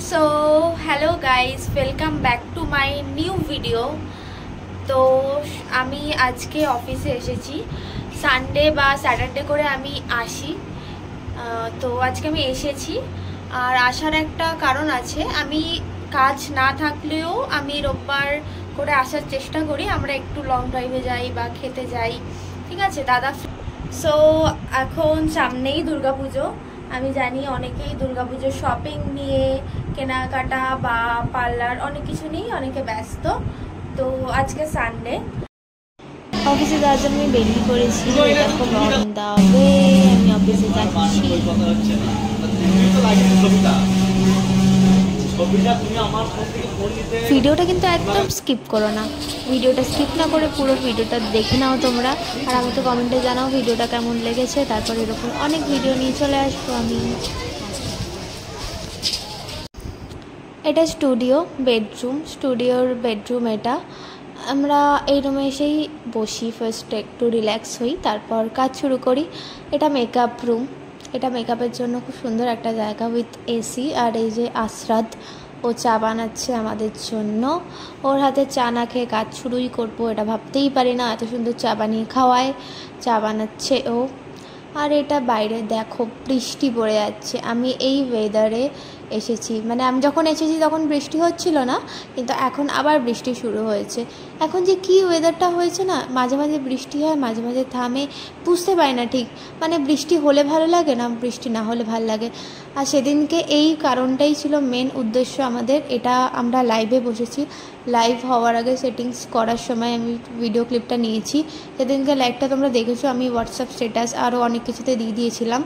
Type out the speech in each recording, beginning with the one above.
So hello guys, welcome back to my new video. তো আমি আজকে অফিসে এসেছি। সানডে বা স্যাটারডে করে আমি আসি। তো আজকে আমি এসেছি, আর আসার একটা কারণ আছে। আমি কাজ না থাকলেও আমি রোববার করে আসার চেষ্টা করি। আমরা একটু লং ড্রাইভে যাই বা খেতে যাই, ঠিক আছে দাদা। সো এখন সামনেই দুর্গাপুজো। আমি জানি অনেকেই দুর্গাপুজোর শপিং নিয়ে, কেনাকাটা বা পার্লার অনেক কিছু নিয়েই অনেকে ব্যস্ত। তো আজকে সানডে, অফিসে যাওয়ার জন্য আমি বেরিয়ে পড়েছি। এরকম অন দা ওয়ে আমি অফিসে যাচ্ছি। ভিডিওটা কিন্তু একদম স্কিপ করো না, ভিডিওটা স্কিপ না করে পুরো ভিডিওটা দেখে নাও তোমরা। আর আমাকে কমেন্টে জানাও ভিডিওটা কেমন লেগেছে। তারপর এরকম অনেক ভিডিও নিয়ে চলে আসবো আমি। এটা স্টুডিওর বেডরুম। এটা আমরা এই রুমে এসেই বসি, ফার্স্টে একটু রিল্যাক্স হই, তারপর কাজ শুরু করি। এটা মেকআপ রুম। এটা মেকআপের জন্য খুব সুন্দর একটা জায়গা উইথ এসি। আর এই যে আশরাত, ও চা বানাচ্ছে আমাদের জন্য। ওর হাতে চা না খেয়ে কাজ শুরুই করবো এটা ভাবতেই পারি না, এত সুন্দর চা বানিয়ে খাওয়ায়। চা বানাচ্ছে ও। আর এটা বাইরে দেখো বৃষ্টি পড়ে যাচ্ছে। আমি এই ওয়েদারে এসেছি, মানে আমি যখন এসেছি তখন বৃষ্টি হচ্ছিল না, কিন্তু এখন আবার বৃষ্টি শুরু হয়েছে। এখন যে কি ওয়েদারটা হয়েছে না, মাঝে মাঝে বৃষ্টি হয়, মাঝে মাঝে থামে, বুঝতে পারি না ঠিক। মানে বৃষ্টি হলে ভালো লাগে না, বৃষ্টি না হলে ভালো লাগে। আর সেদিনকে এই কারণটাই ছিল মেন উদ্দেশ্য আমাদের। এটা আমরা লাইভে বসেছি। লাইভ হওয়ার আগে সেটিংস করার সময় আমি ভিডিও ক্লিপটা নিয়েছি। সেদিনকে লাইভটা তোমরা দেখেছো, আমি হোয়াটসঅ্যাপ স্ট্যাটাস আরও অনেক কিছুতে দিয়ে দিয়েছিলাম।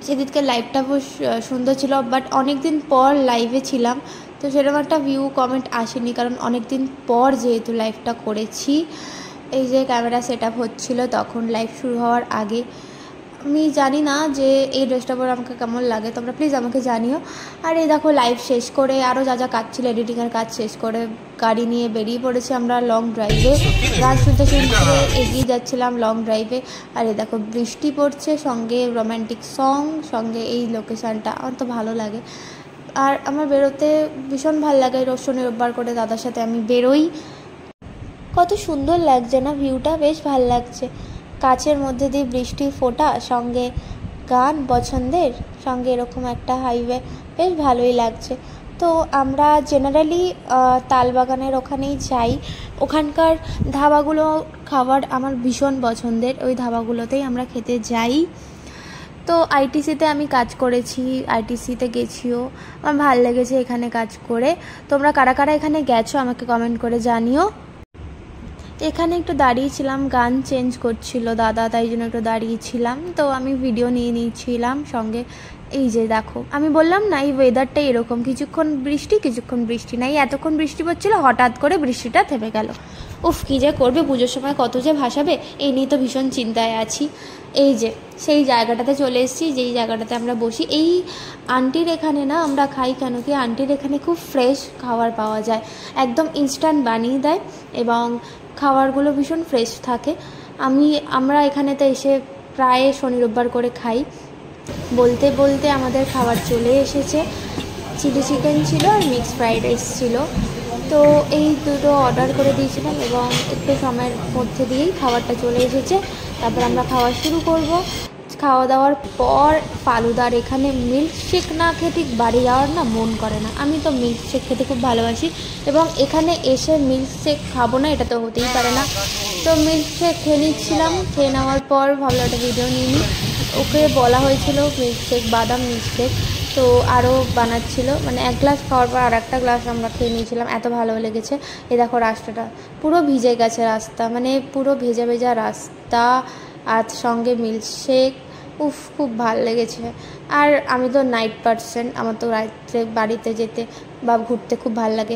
সেদিনকে লাইভটা বেশ সুন্দর ছিল, বাট অনেক দিন পর লাইভে ছিলাম, তো সেরকম একটা ভিউ কমেন্ট আসেনি, কারণ অনেক দিন পর যেহেতু লাইভটা করেছি। এই যে ক্যামেরা সেট আপ হচ্ছিলো তখন লাইভ শুরু হওয়ার আগে। আমি জানি না যে এই ড্রেসটা পরে আমাকে কেমন লাগে, তোমরা প্লিজ আমাকে জানিও। আর এই দেখো লাইভ শেষ করে আরও যা যা কাজ ছিল, এডিটিংয়ের কাজ শেষ করে গাড়ি নিয়ে বেরিয়ে পড়েছি আমরা লং ড্রাইভে। গান শুনতে শুনতে এগিয়ে যাচ্ছিলাম লং ড্রাইভে। আর এই দেখো বৃষ্টি পড়ছে, সঙ্গে রোম্যান্টিক সং, সঙ্গে এই লোকেশানটা আমার তো ভালো লাগে। আর আমার বেরোতে ভীষণ ভালো লাগে। শনি রোববার করে দাদার সাথে আমি বেরোই। কত সুন্দর লাগছে না ভিউটা, বেশ ভালো লাগছে। কাচের মধ্যে দিয়ে বৃষ্টি ফোঁটা, সঙ্গে গান পছন্দের, সঙ্গে এরকম একটা হাইওয়ে, বেশ ভালোই লাগছে। তো আমরা জেনারেলি তালবাগানের ওখানেই যাই। ওখানকার ধাবাগুলো খাবার আমার ভীষণ পছন্দের, ওই ধাবাগুলোতেই আমরা খেতে যাই। তো আইটিসিতে আমি কাজ করেছি, আইটিসিতে গেছিও, আমার ভালো লেগেছে এখানে কাজ করে। তোমরা কারা কারা এখানে গেছো আমাকে কমেন্ট করে জানিও। এখানে একটু দাঁড়িয়েছিলাম, গান চেঞ্জ করছিল দাদা, তাই জন্য একটু দাঁড়িয়েছিলাম। তো আমি ভিডিও নিয়ে নিয়েছিলাম সঙ্গে। এই যে দেখো, আমি বললাম না এই ওয়েদারটাই এরকম, কিছুক্ষণ বৃষ্টি কিছুক্ষণ বৃষ্টি নাই। এতক্ষণ বৃষ্টি পড়ছিল, হঠাৎ করে বৃষ্টিটা থেমে গেল। উফ, কী যে করবে, পুজোর সময় কত যে ভাসাবে, এই নিয়ে তো ভীষণ চিন্তায় আছি। এই যে সেই জায়গাটাতে চলে এসেছি, যেই জায়গাটাতে আমরা বসি। এই আন্টির এখানে না আমরা খাই কেন কি, আন্টির এখানে খুব ফ্রেশ খাবার পাওয়া যায়, একদম ইনস্ট্যান্ট বানিয়ে দেয় এবং খাবারগুলো ভীষণ ফ্রেশ থাকে। আমরা এখানেতে এসে প্রায় শনি রোববার করে খাই। বলতে বলতে আমাদের খাবার চলে এসেছে। চিলি চিকেন ছিল আর মিক্সড ফ্রাইড রাইস ছিল। তো এই দুটো অর্ডার করে দিয়েছিলাম এবং একটু সময়ের মধ্যে দিয়েই খাবারটা চলে এসেছে। তারপর আমরা খাওয়া শুরু করব। খাওয়া দাওয়ার পর ফালুদার এখানে মিল্কশেক না খেয়ে ঠিক বাড়ি যাওয়ার না মন করে না। আমি তো মিল্কশেক খেতে খুব ভালোবাসি এবং এখানে এসে মিল্কশেক খাবো না এটা তো হতেই পারে না। তো মিল্কশেক খেয়ে নিচ্ছিলাম, খেয়ে নেওয়ার পর ভাবলাম একটা ভিডিও নিয়ে নিই। ওকে বলা হয়েছিল মিল্কশেক, বাদাম মিল্কশেক, তো আরও বানাচ্ছিল, মানে এক গ্লাস খাওয়ার পর আর একটা গ্লাস আমরা খেয়ে নিয়েছিলাম, এত ভালো লেগেছে। এ দেখো রাস্তাটা পুরো ভিজে গেছে, রাস্তা মানে পুরো ভেজা ভেজা রাস্তা, আর সঙ্গে মিল্কশেক। উফ, খুব ভালো লেগেছে। আর আমি তো নাইট পার্সন, আমার তো রাত্রে বাড়িতে যেতে বা ঘুরতে খুব ভালো লাগে।